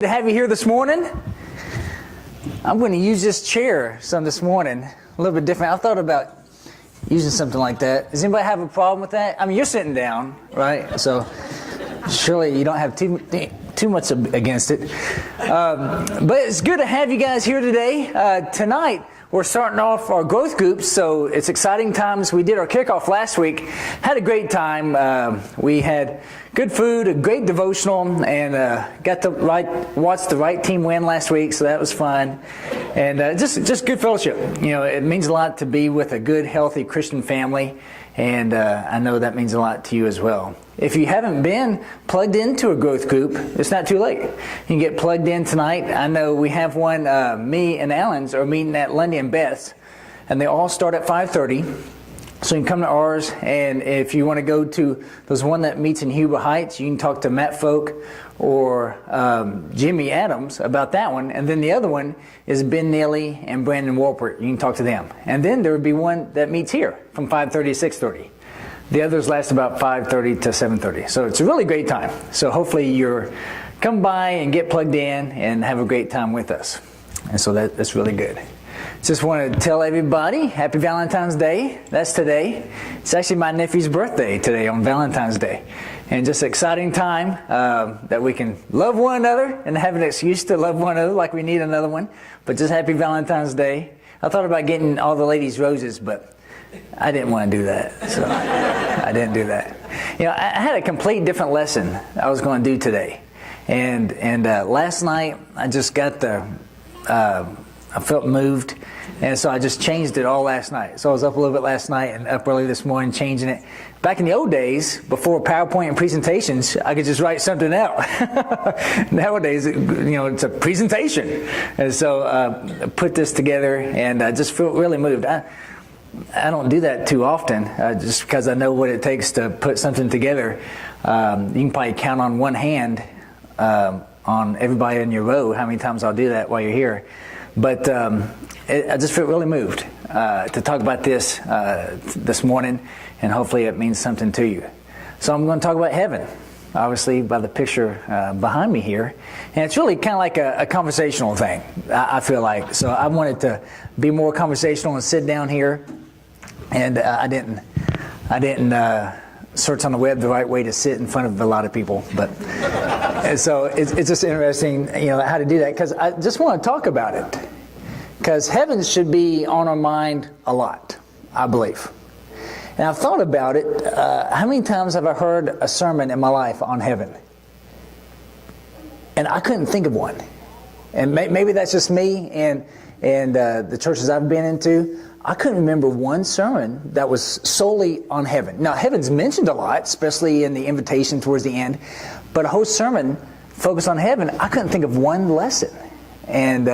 To have you here this morning. I'm going to use this chair some this morning, a little bit different. I thought about using something like that. Does anybody have a problem with that? I mean, you're sitting down, right? So surely you don't have too much against it. But it's good to have you guys here today. Tonight, we're starting off our growth groups, so it's exciting times. We did our kickoff last week. Had a great time. We had good food, a great devotional, and got to watch the right team win last week, so that was fun. And just good fellowship. You know, it means a lot to be with a good, healthy Christian family, and I know that means a lot to you as well. If you haven't been plugged into a growth group, it's not too late. You can get plugged in tonight. I know we have one, me and Alan's are meeting at Lundy and Beth's, and they all start at 5:30. So you can come to ours, and if you want to go to, there's one that meets in Huber Heights, you can talk to Matt Folk or Jimmy Adams about that one. And then the other one is Ben Neely and Brandon Wolpert. You can talk to them. And then there would be one that meets here from 5:30 to 6:30. The others last about 5:30 to 7:30. So it's a really great time. So hopefully you're come by and get plugged in and have a great time with us. And so that's really good. Just want to tell everybody, Happy Valentine's Day. That's today. It's actually my nephew's birthday today on Valentine's Day. And just an exciting time that we can love one another and have an excuse to love one another like we need another one. But just Happy Valentine's Day. I thought about getting all the ladies roses, but I didn't want to do that. So I didn't do that. You know, I had a complete different lesson I was going to do today. And last night I just got I felt moved, and so I just changed it all last night. So I was up a little bit last night and up early this morning changing it. Back in the old days, before PowerPoint and presentations, I could just write something out. Nowadays, it's a presentation. And so I put this together, and I just feel really moved. I don't do that too often, just because I know what it takes to put something together. You can probably count on one hand on everybody in your row how many times I'll do that while you're here. But I just feel really moved to talk about this this morning, and hopefully it means something to you. So I'm going to talk about heaven, obviously by the picture behind me here. And it's really kind of like a conversational thing, I feel like. So I wanted to be more conversational and sit down here, and I didn't search on the web the right way to sit in front of a lot of people. But and so it's just interesting, how to do that, because I just want to talk about it. Because heaven should be on our mind a lot, I believe. And I've thought about it. How many times have I heard a sermon in my life on heaven? And I couldn't think of one. And maybe that's just me and the churches I've been into. I couldn't remember one sermon that was solely on heaven. Now, heaven's mentioned a lot, especially in the invitation towards the end. But a whole sermon focused on heaven, I couldn't think of one lesson. And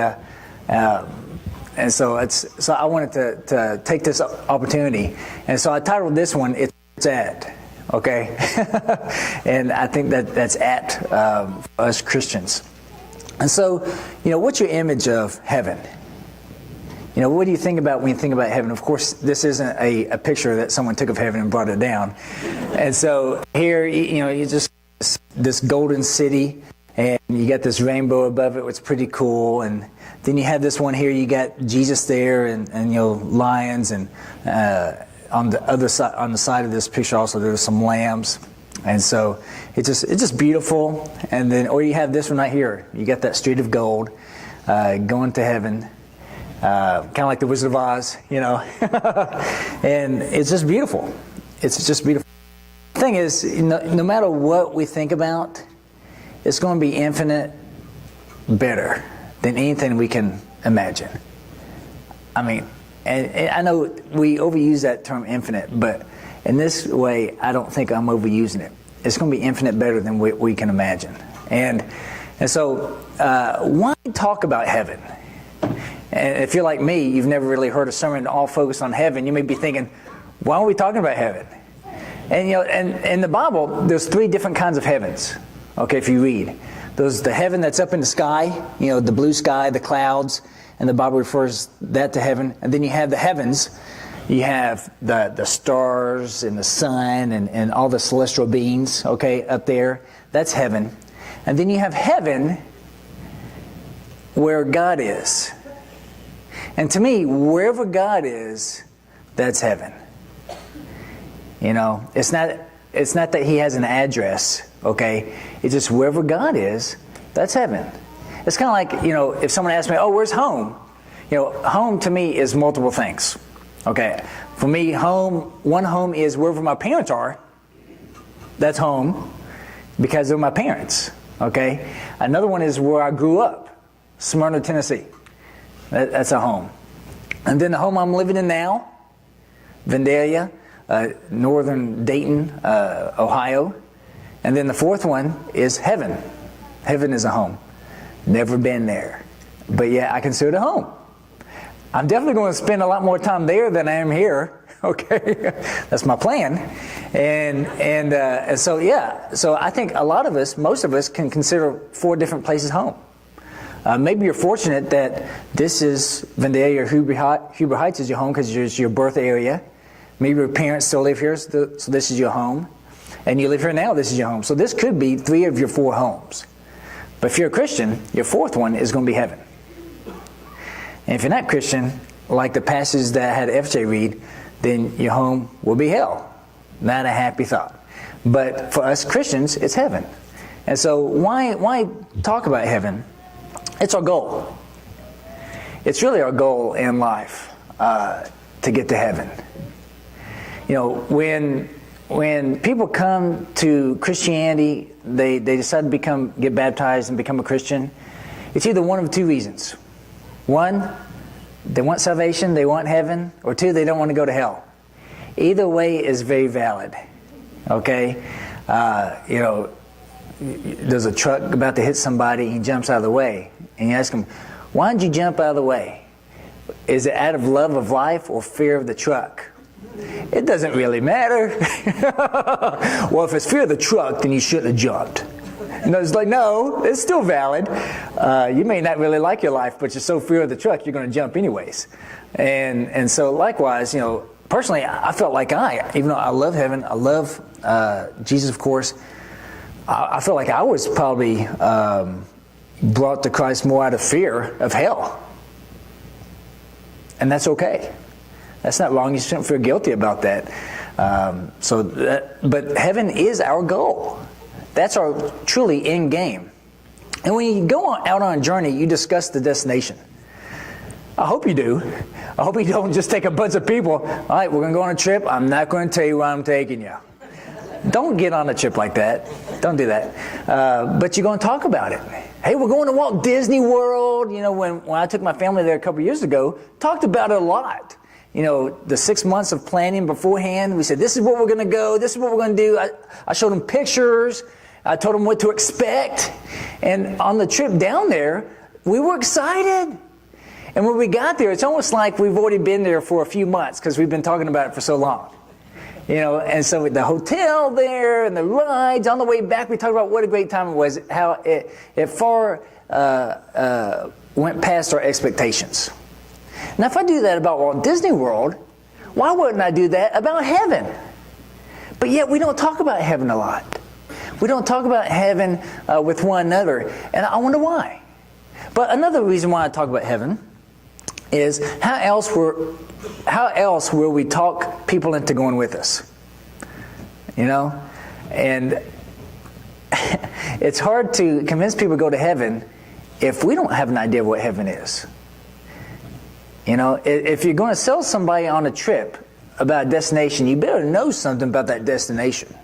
so I wanted to take this opportunity. And so I titled this one, It's At. Okay? And I think that's at us Christians. And so, what's your image of heaven? What do you think about when you think about heaven? Of course, this isn't a picture that someone took of heaven and brought it down. And so here, you just this golden city, and you got this rainbow above it, which is pretty cool. And then you have this one here, you got Jesus there, and lions, and on the other side, on the side of this picture also, there's some lambs. And so it's just beautiful. And then, or you have this one right here, you got that street of gold going to heaven. Kind of like the Wizard of Oz, and it's just beautiful. It's just beautiful. The thing is, no matter what we think about, it's going to be infinite better than anything we can imagine. I mean, and I know we overuse that term infinite, but in this way, I don't think I'm overusing it. It's going to be infinite better than we can imagine. And so, why talk about heaven? And if you're like me, you've never really heard a sermon all focused on heaven, you may be thinking, why are we talking about heaven? And and in the Bible, there's 3 different kinds of heavens. Okay, if you read. There's the heaven that's up in the sky, the blue sky, the clouds, and the Bible refers that to heaven. And then you have the heavens. You have the stars and the sun and all the celestial beings, okay, up there. That's heaven. And then you have heaven where God is. And to me, wherever God is, that's heaven. You know, it's not that He has an address, okay? It's just wherever God is, that's heaven. It's kind of like, you know, if someone asks me, oh, where's home? You know, home to me is multiple things, okay? For me, one home is wherever my parents are. That's home because they're my parents, okay? Another one is where I grew up, Smyrna, Tennessee. That's a home. And then the home I'm living in now, Vandalia, northern Dayton, Ohio. And then the fourth one is heaven. Heaven is a home. Never been there. But yeah, I consider it a home. I'm definitely going to spend a lot more time there than I am here. Okay, that's my plan. And so yeah, so I think a lot of us, most of us, can consider 4 different places home. Maybe you're fortunate that this is Vandalia or Huber Heights is your home because it's your birth area. Maybe your parents still live here, so this is your home. And you live here now, this is your home. So this could be 3 of your 4 homes. But if you're a Christian, your 4th one is going to be heaven. And if you're not Christian, like the passage that I had FJ read, then your home will be hell. Not a happy thought. But for us Christians, it's heaven. And so why talk about heaven? It's our goal. It's really our goal in life to get to heaven. You know, when people come to Christianity, they decide to get baptized and become a Christian, it's either one of 2 reasons. 1, they want salvation, they want heaven, or 2, they don't want to go to hell. Either way is very valid. Okay? You know, there's a truck about to hit somebody, he jumps out of the way. And you ask him, why did you jump out of the way? Is it out of love of life or fear of the truck? It doesn't really matter. Well, if it's fear of the truck, then you shouldn't have jumped. And it's like, no, it's still valid. You may not really like your life, but you're so fear of the truck, you're going to jump anyways. And so likewise, you know, personally, I felt like even though I love heaven, I love Jesus, of course, I felt like I was probably brought to Christ more out of fear of hell. And that's okay. That's not wrong. You shouldn't feel guilty about that. But heaven is our goal. That's our truly end game. And when you go out on a journey, you discuss the destination. I hope you do. I hope you don't just take a bunch of people. All right, we're going to go on a trip. I'm not going to tell you where I'm taking you. Don't get on a trip like that. Don't do that. But you're going to talk about it. Hey, we're going to Walt Disney World. You know, when I took my family there a couple years ago, talked about it a lot. You know, the 6 months of planning beforehand, we said, this is where we're going to go. This is what we're going to do. I showed them pictures. I told them what to expect. And on the trip down there, we were excited. And when we got there, it's almost like we've already been there for a few months because we've been talking about it for so long. You know, and so the hotel there and the rides, on the way back, we talked about what a great time it was, how it far went past our expectations. Now, if I do that about Walt Disney World, why wouldn't I do that about heaven? But yet we don't talk about heaven a lot. We don't talk about heaven with one another, and I wonder why. But another reason why I talk about heaven is how else will we talk people into going with us? You know? And it's hard to convince people to go to heaven if we don't have an idea of what heaven is. You know, if you're going to sell somebody on a trip about a destination, you better know something about that destination.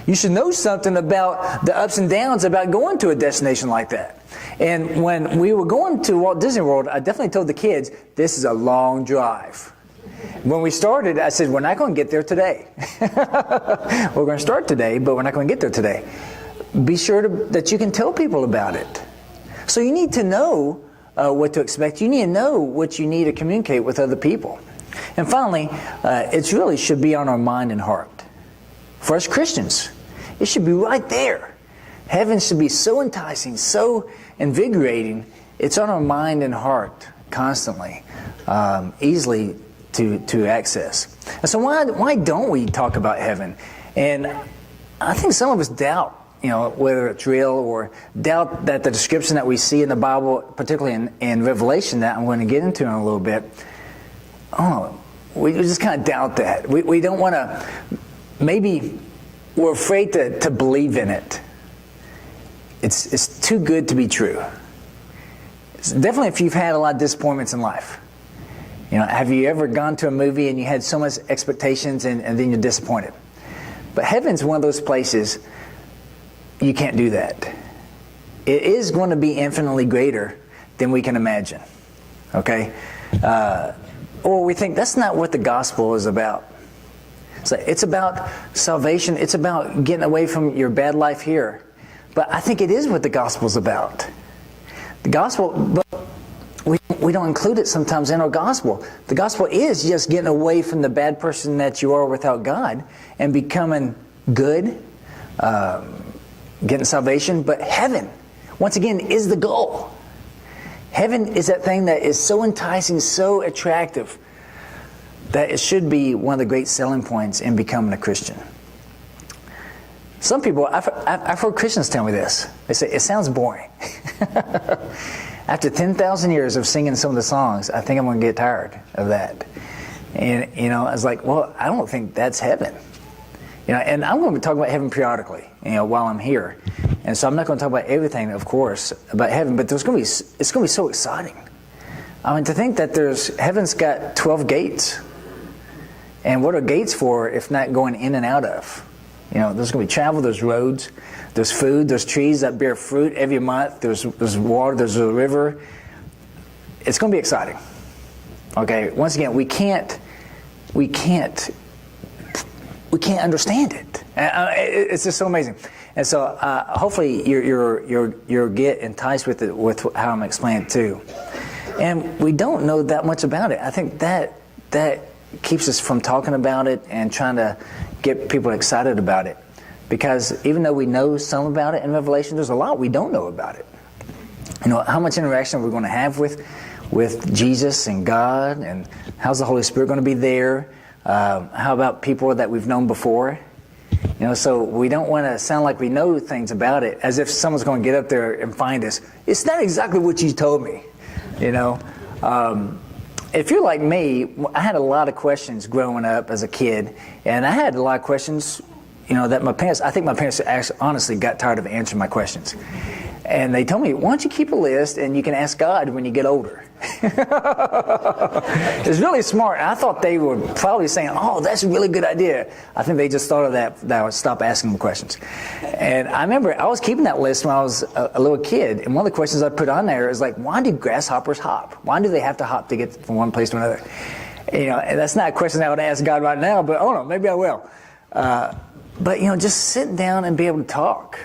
You should know something about the ups and downs about going to a destination like that. And when we were going to Walt Disney World, I definitely told the kids, this is a long drive. When we started, I said, we're not going to get there today. We're going to start today, but we're not going to get there today. Be sure that you can tell people about it. So you need to know what to expect. You need to know what you need to communicate with other people. And finally, it really should be on our mind and heart. For us Christians, it should be right there. Heaven should be so enticing, so invigorating. It's on our mind and heart constantly, easily to access. And so why don't we talk about heaven? And I think some of us doubt, whether it's real, or doubt that the description that we see in the Bible, particularly in Revelation, that I'm going to get into in a little bit, we just kind of doubt that. We don't want to, maybe we're afraid to believe in it. It's too good to be true. It's definitely if you've had a lot of disappointments in life. Have you ever gone to a movie and you had so much expectations and then you're disappointed? But heaven's one of those places you can't do that. It is going to be infinitely greater than we can imagine. Okay? Or we think that's not what the gospel is about. It's about salvation. It's about getting away from your bad life here. But I think it is what the gospel's about. The gospel, but we don't include it sometimes in our gospel. The gospel is just getting away from the bad person that you are without God and becoming good, getting salvation. But heaven, once again, is the goal. Heaven is that thing that is so enticing, so attractive, that it should be one of the great selling points in becoming a Christian. Some people, I've heard Christians tell me this. They say, it sounds boring. After 10,000 years of singing some of the songs, I think I'm going to get tired of that. And, I was like, well, I don't think that's heaven. And I'm going to be talking about heaven periodically, while I'm here. And so I'm not going to talk about everything, of course, about heaven, but it's going to be so exciting. I mean, to think that heaven's got 12 gates. And what are gates for if not going in and out of? There's going to be travel, there's roads, there's food, there's trees that bear fruit every month, there's water, there's a river. It's going to be exciting. Okay, once again, we can't understand it. It's just so amazing. And so hopefully you'll get enticed with it, with how I'm explaining it too. And we don't know that much about it. I think that keeps us from talking about it and trying to get people excited about it. Because even though we know some about it in Revelation, there's a lot we don't know about it. How much interaction are we going to have with Jesus and God, and how's the Holy Spirit going to be there? How about people that we've known before? So we don't want to sound like we know things about it, as if someone's going to get up there and find us. It's not exactly what you told me, If you're like me, I had a lot of questions growing up as a kid, and I had a lot of questions, that I think my parents actually honestly got tired of answering my questions. And they told me, why don't you keep a list and you can ask God when you get older. It's really smart. I thought they were probably saying, oh, that's a really good idea. I think they just thought of that I would stop asking them questions. And I remember I was keeping that list when I was a little kid. And one of the questions I put on there is like, why do grasshoppers hop? Why do they have to hop to get from one place to another? And that's not a question I would ask God right now, but maybe I will. But just sitting down and be able to talk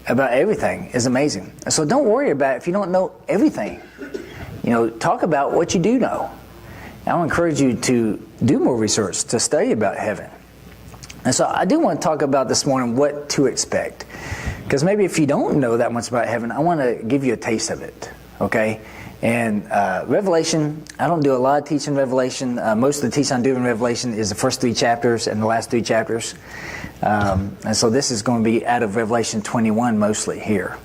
about everything is amazing. So don't worry about it if you don't know everything. Talk about what you do know. I'll encourage you to do more research, to study about heaven. And so I do want to talk about this morning what to expect. Because maybe if you don't know that much about heaven, I want to give you a taste of it. Okay? And Revelation, I don't do a lot of teaching Revelation. Most of the teaching I do in Revelation is the first 3 chapters and the last 3 chapters. And so this is going to be out of Revelation 21 mostly here.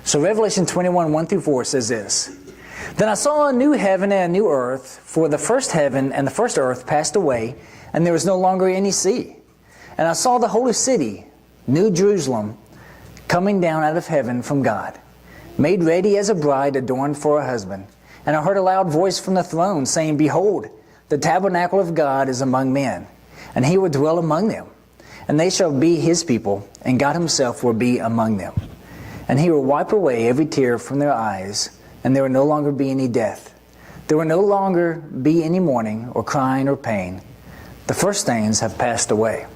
So Revelation 21, 1 through 4 says this. Then I saw a new heaven and a new earth, for the first heaven and the first earth passed away, and there was no longer any sea. And I saw the holy city, New Jerusalem, coming down out of heaven from God, made ready as a bride adorned for her husband. And I heard a loud voice from the throne saying, Behold, the tabernacle of God is among men, and he will dwell among them. And they shall be his people, and God himself will be among them. And he will wipe away every tear from their eyes, and there will no longer be any death. There will no longer be any mourning or crying or pain. The first things have passed away.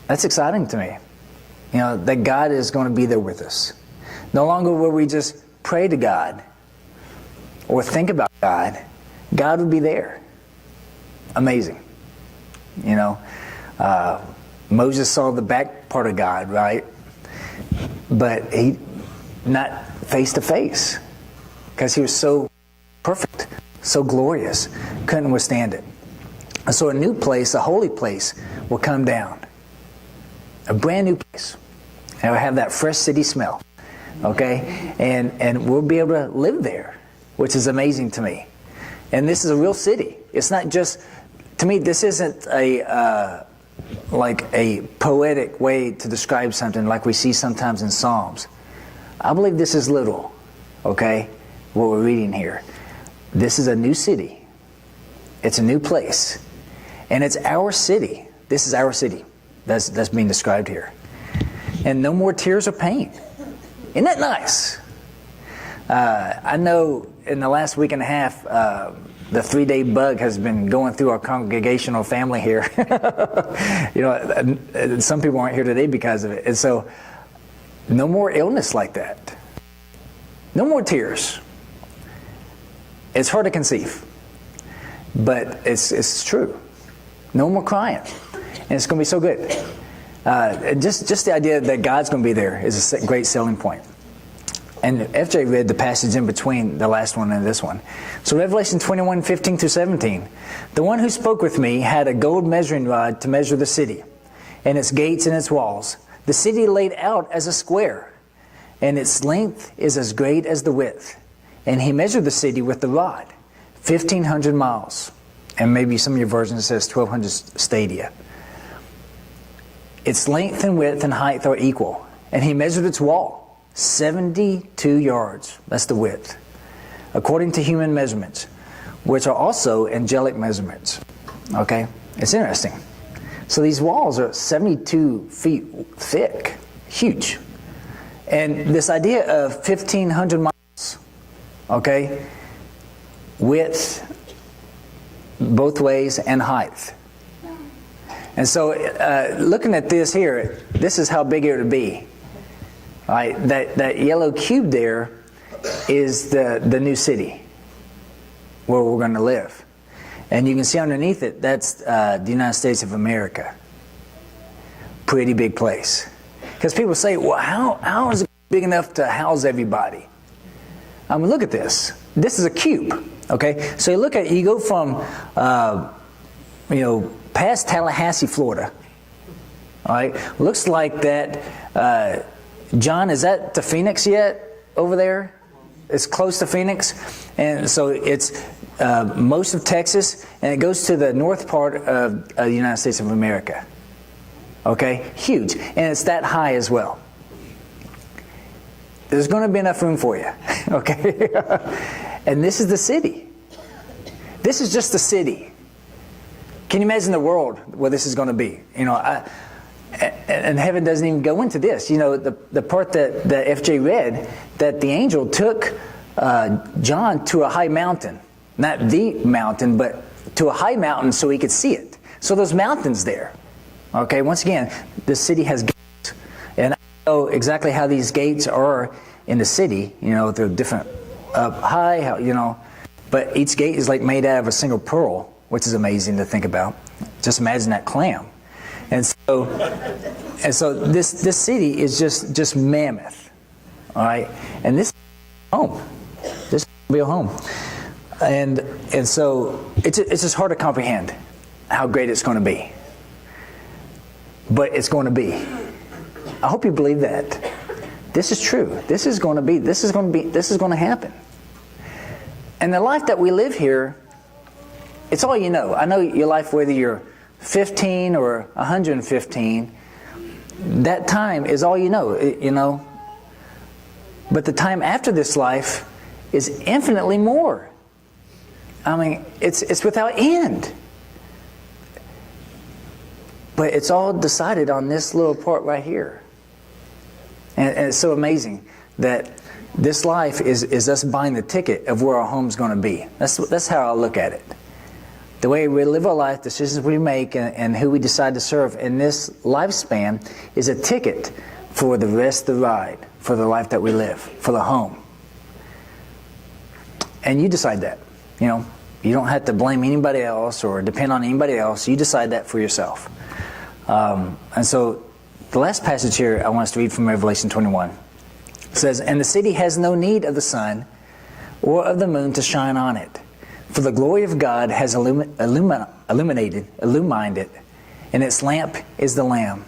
That's exciting to me. That God is going to be there with us. No longer will we just pray to God or think about God. God will be there. Amazing. Moses saw the back part of God, right? But he not face to face, because he was so perfect, so glorious, couldn't withstand it. And so a new place, a holy place, will come down. a brand new place. And it'll have that fresh city smell. Okay? And we'll be able to live there, which is amazing to me. And this is a real city. It's not just, to me, this isn't like a poetic way to describe something like we see sometimes in Psalms. I believe this is literal, okay, what we're reading here. This is a new city. It's a new place. And it's our city. This is our city that's being described here. And no more tears or pain. Isn't that nice? I know in the last week and a half, the 3-day bug has been going through our congregational family here. You know, some people aren't here today because of it. And so, no more illness like that. No more tears. It's hard to conceive, but it's true. No more crying, and it's going to be so good. Just the idea that God's going to be there is a great selling point. And FJ read the passage in between the last one and this one. So Revelation 21:15-17. The one who spoke with me had a gold measuring rod to measure the city, and its gates and its walls. The city laid out as a square, and its length is as great as the width. And he measured the city with the rod, 1,500 miles. And maybe some of your versions says 1,200 stadia. Its length and width and height are equal. And he measured its wall, 72 yards. That's the width. According to human measurements, which are also angelic measurements. Okay? It's interesting. So these walls are 72 feet thick. Huge. And this idea of 1,500 miles, okay, width both ways and height. And so looking at this here, this is how big it would be. All right, that yellow cube there is the new city where we're going to live. And you can see underneath it, that's the United States of America. Pretty big place. Because people say, well, how is it big enough to house everybody? I mean, look at this. This is a cube. Okay, so you go from, past Tallahassee, Florida. All right, looks like that. John, is that to Phoenix yet over there? It's close to Phoenix, and so it's most of Texas, and it goes to the north part of the United States of America. Okay, huge, and it's that high as well. There's going to be enough room for you. Okay, and this is the city. This is just the city. Can you imagine the world where this is going to be? You know, and heaven doesn't even go into this. You know, the part that FJ read, that the angel took John to a high mountain. Not the mountain, but to a high mountain so he could see it. So there's mountains there. Okay, once again, the city has gates. And I know exactly how these gates are in the city. You know, they're different up high, you know. But each gate is like made out of a single pearl, which is amazing to think about. Just imagine that clam. And so this city is just mammoth. All right? And this is home. This will be a home. And so it's just hard to comprehend how great it's going to be. But it's going to be. I hope you believe that. This is true. This is going to happen. And the life that we live here, it's all you know. I know your life, whether you're 15 or 115, that time is all you know. But the time after this life is infinitely more. I mean, it's without end. But it's all decided on this little part right here. And it's so amazing that this life is us buying the ticket of where our home's going to be. That's how I look at it. The way we live our life, decisions we make, and who we decide to serve in this lifespan is a ticket for the rest of the ride, for the life that we live, for the home. And you decide that. You know, you don't have to blame anybody else or depend on anybody else. You decide that for yourself. And so the last passage here I want us to read from Revelation 21. It says, "And the city has no need of the sun or of the moon to shine on it, for the glory of God has illumined it, and its lamp is the Lamb.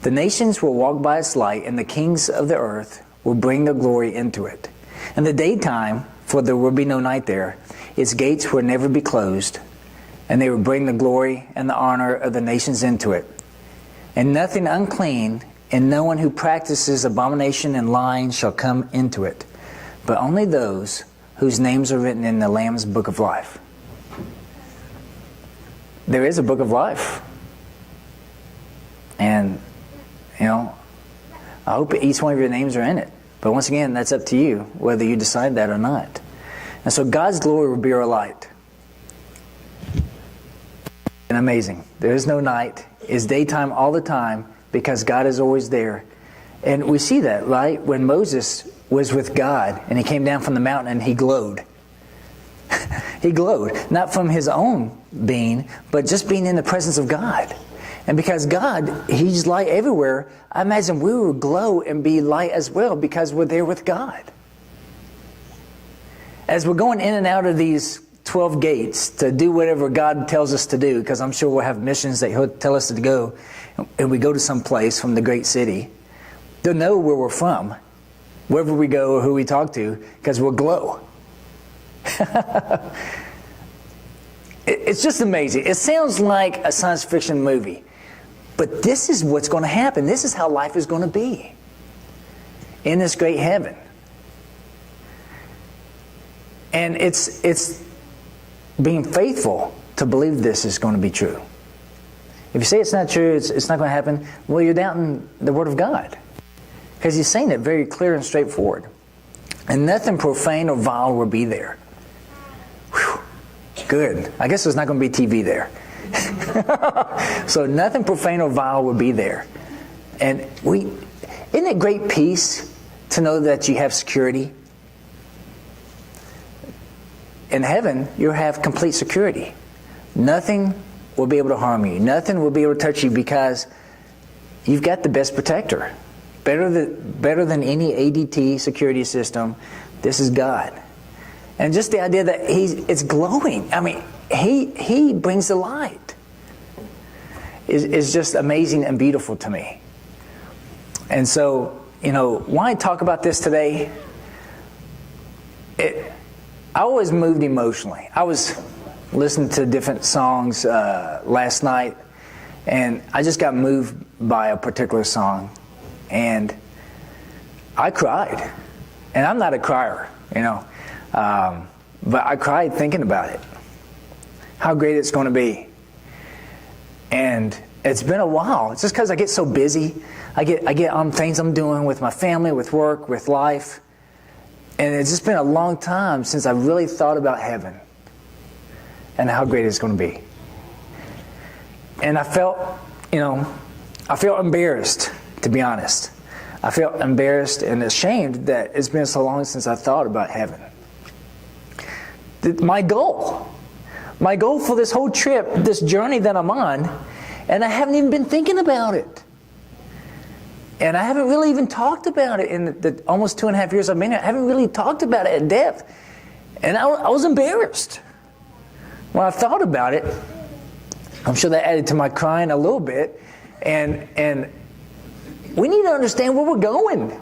The nations will walk by its light, and the kings of the earth will bring their glory into it. In the daytime, for there will be no night there, its gates will never be closed, and they will bring the glory and the honor of the nations into it. And nothing unclean and no one who practices abomination and lying shall come into it, but only those whose names are written in the Lamb's book of life. There is a book of life. And, I hope each one of your names are in it. But once again, that's up to you, whether you decide that or not. And so God's glory will be our light. And amazing. There is no night. It's daytime all the time because God is always there. And we see that, right? When Moses was with God and he came down from the mountain and he glowed. He glowed. Not from his own being, but just being in the presence of God. And because God, He's light everywhere, I imagine we will glow and be light as well because we're there with God. As we're going in and out of these 12 gates to do whatever God tells us to do, because I'm sure we'll have missions that He'll tell us to go, and we go to some place from the great city, they'll know where we're from, wherever we go or who we talk to, because we'll glow. It's just amazing. It sounds like a science fiction movie. But this is what's going to happen. This is how life is going to be in this great heaven. And it's being faithful to believe this is going to be true. If you say it's not true, it's not going to happen, well, you're doubting the Word of God. Because He's saying it very clear and straightforward. And nothing profane or vile will be there. Whew. Good. I guess there's not going to be TV there. So nothing profane or vile will be there. And isn't it great peace to know that you have security? In heaven, you'll have complete security. Nothing will be able to harm you. Nothing will be able to touch you because you've got the best protector. Better than any ADT security system, this is God. And just the idea that it's glowing. I mean, He brings the light. Is just amazing and beautiful to me. And so, why I talk about this today, I always moved emotionally. I was listening to different songs last night, and I just got moved by a particular song. And I cried. And I'm not a crier, but I cried thinking about it. How great it's going to be. And it's been a while. It's just because I get so busy. I get on things I'm doing with my family, with work, with life. And it's just been a long time since I really thought about heaven and how great it's going to be. And I felt embarrassed, to be honest. I felt embarrassed and ashamed that it's been so long since I thought about heaven. My goal for this whole trip, this journey that I'm on, and I haven't even been thinking about it. And I haven't really even talked about it in the almost 2.5 years I've been here. I haven't really talked about it in depth. And I was embarrassed when I thought about it. I'm sure that added to my crying a little bit. And we need to understand where we're going.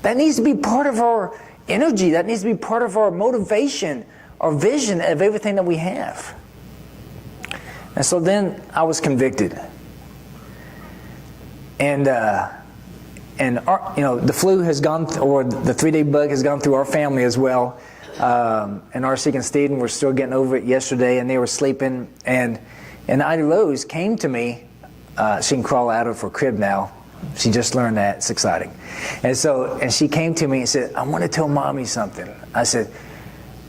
That needs to be part of our energy. That needs to be part of our motivation, our vision of everything that we have. And so then I was convicted. And the flu has gone, or the 3-day bug has gone through our family as well. And R.C. and Stephen were still getting over it yesterday, and they were sleeping. And Ida Rose came to me. She can crawl out of her crib now. She just learned that. It's exciting. And she came to me and said, I want to tell Mommy something. I said,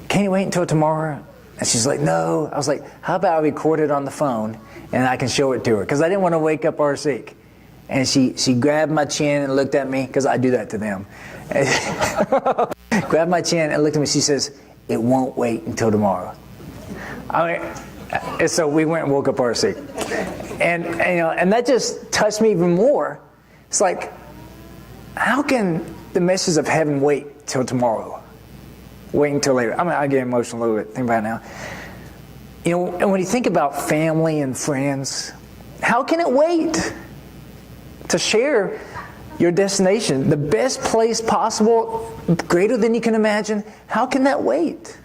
can you wait until tomorrow? And she's like, no. I was like, how about I record it on the phone and I can show it to her? Because I didn't want to wake up R.C. And she grabbed my chin and looked at me, because I do that to them. Grabbed my chin and looked at me. She says, it won't wait until tomorrow. And so we went and woke up R.C. And that just touched me even more. It's like, how can the message of heaven wait till tomorrow? Wait until later. I get emotional a little bit. Think about it now. And when you think about family and friends, how can it wait? to share your destination, the best place possible, greater than you can imagine. How can that wait?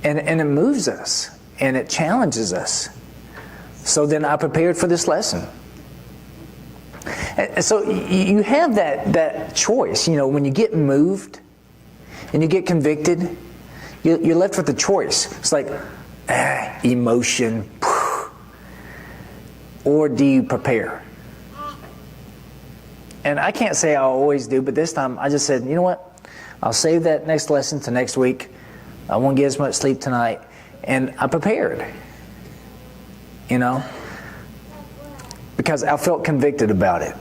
And it moves us, and it challenges us. So then I prepared for this lesson. And so you have that choice. You know, when you get moved and you get convicted, you're left with a choice. It's like, emotion. Or do you prepare? And I can't say I always do, but this time I just said, you know what? I'll save that next lesson to next week. I won't get as much sleep tonight. And I prepared. You know? Because I felt convicted about it.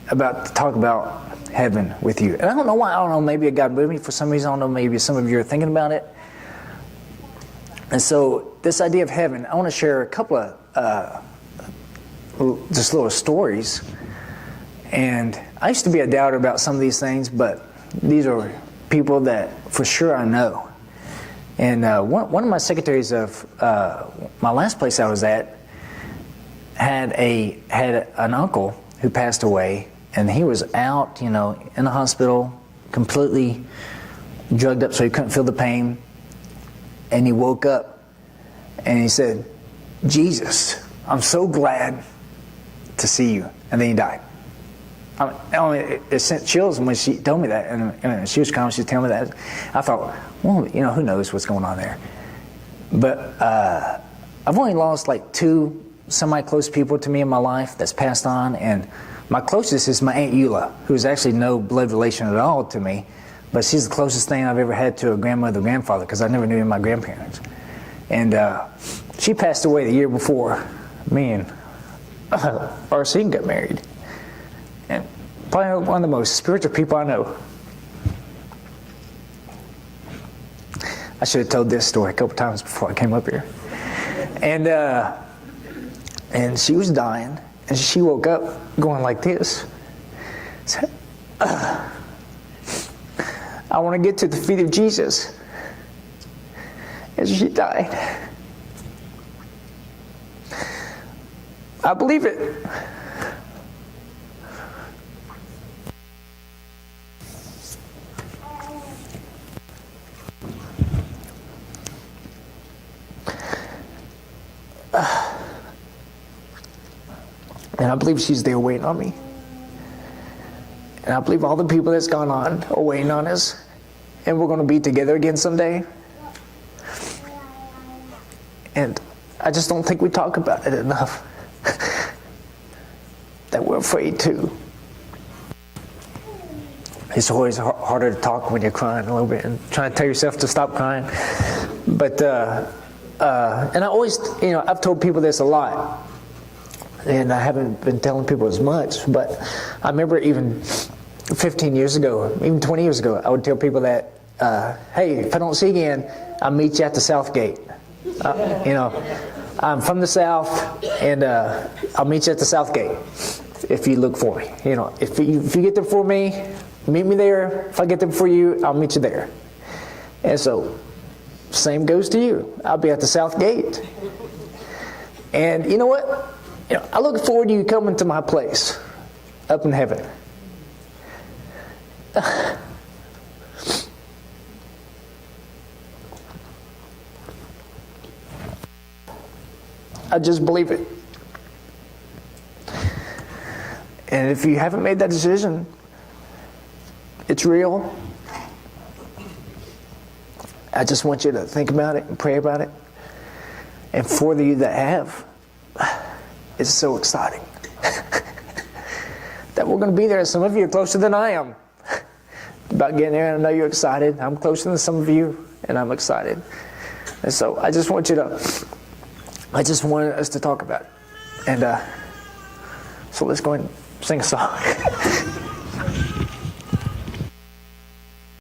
About to talk about heaven with you. And I don't know why. I don't know. Maybe God moved me for some reason. I don't know. Maybe some of you are thinking about it. And so this idea of heaven, I want to share a couple of just little stories. And I used to be a doubter about some of these things, but these are people that for sure I know. And one of my secretaries of my last place I was at had an uncle who passed away, and he was out, in the hospital, completely drugged up so he couldn't feel the pain. And he woke up and he said, "Jesus, I'm so glad to see you." And then he died. It sent chills when she told me that, and she was calm. She was telling me that. I thought, well, who knows what's going on there? But I've only lost like 2 semi-close people to me in my life that's passed on, and my closest is my Aunt Eula, who's actually no blood relation at all to me, but she's the closest thing I've ever had to a grandmother or grandfather, because I never knew my grandparents. And she passed away the year before me and RC got married. And probably one of the most spiritual people I know. I should have told this story a couple times before I came up here. And she was dying, and she woke up going like this. Said, I want to get to the feet of Jesus. And she died. I believe it. And I believe she's there waiting on me. And I believe all the people that's gone on are waiting on us. And we're going to be together again someday. And I just don't think we talk about it enough. That we're afraid to. It's always harder to talk when you're crying a little bit and trying to tell yourself to stop crying. But, and I always, I've told people this a lot. And I haven't been telling people as much, but I remember even 15 years ago, even 20 years ago, I would tell people that, hey, if I don't see you again, I'll meet you at the South Gate. I'm from the South, and I'll meet you at the South Gate if you look for me. If you get there for me, meet me there. If I get there for you, I'll meet you there. And so, same goes to you. I'll be at the South Gate. And you know what? I look forward to you coming to my place up in heaven. I just believe it. And if you haven't made that decision, it's real. I just want you to think about it and pray about it. And for you that have, it's so exciting that we're going to be there. Some of you are closer than I am about getting there, and I know you're excited. I'm closer than some of you, and I'm excited. And so I just want us to talk about it. And so let's go ahead and sing a song.